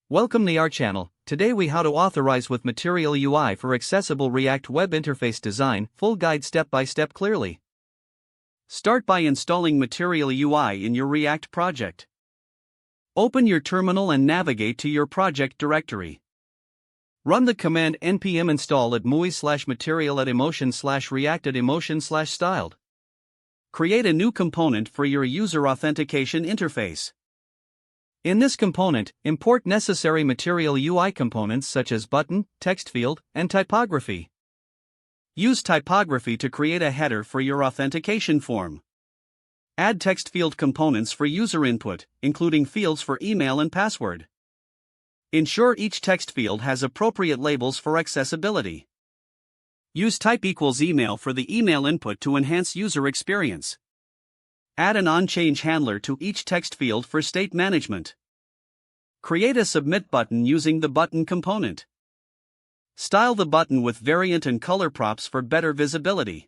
Welcome to our channel. Today we how to authorize with Material UI for accessible React web interface design, full guide step by step clearly. Start by installing Material UI in your React project. Open your terminal and navigate to your project directory. Run the command npm install @material@emotion/react@emotion/styled. Create a new component for your user authentication interface. In this component, import necessary Material UI components such as button, text field, and typography. Use typography to create a header for your authentication form. Add text field components for user input, including fields for email and password. Ensure each text field has appropriate labels for accessibility. Use type equals email for the email input to enhance user experience. Add an on-change handler to each text field for state management. Create a submit button using the button component. Style the button with variant and color props for better visibility.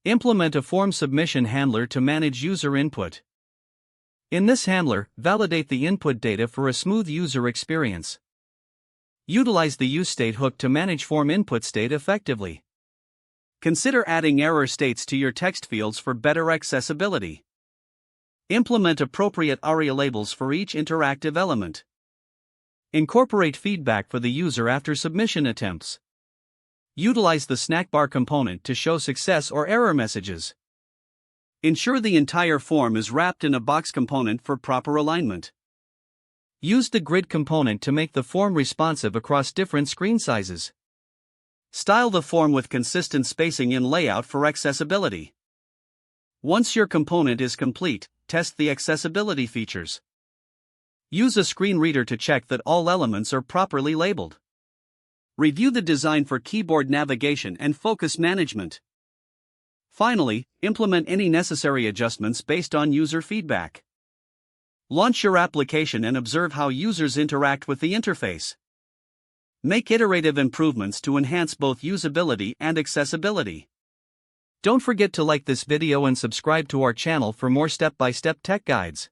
Implement a form submission handler to manage user input. In this handler, validate the input data for a smooth user experience. Utilize the useState hook to manage form input state effectively. Consider adding error states to your text fields for better accessibility. Implement appropriate ARIA labels for each interactive element. Incorporate feedback for the user after submission attempts. Utilize the snack bar component to show success or error messages. Ensure the entire form is wrapped in a box component for proper alignment. Use the grid component to make the form responsive across different screen sizes. Style the form with consistent spacing in layout for accessibility. Once your component is complete, test the accessibility features. Use a screen reader to check that all elements are properly labeled. Review the design for keyboard navigation and focus management. Finally, implement any necessary adjustments based on user feedback. Launch your application and observe how users interact with the interface. Make iterative improvements to enhance both usability and accessibility. Don't forget to like this video and subscribe to our channel for more step-by-step tech guides.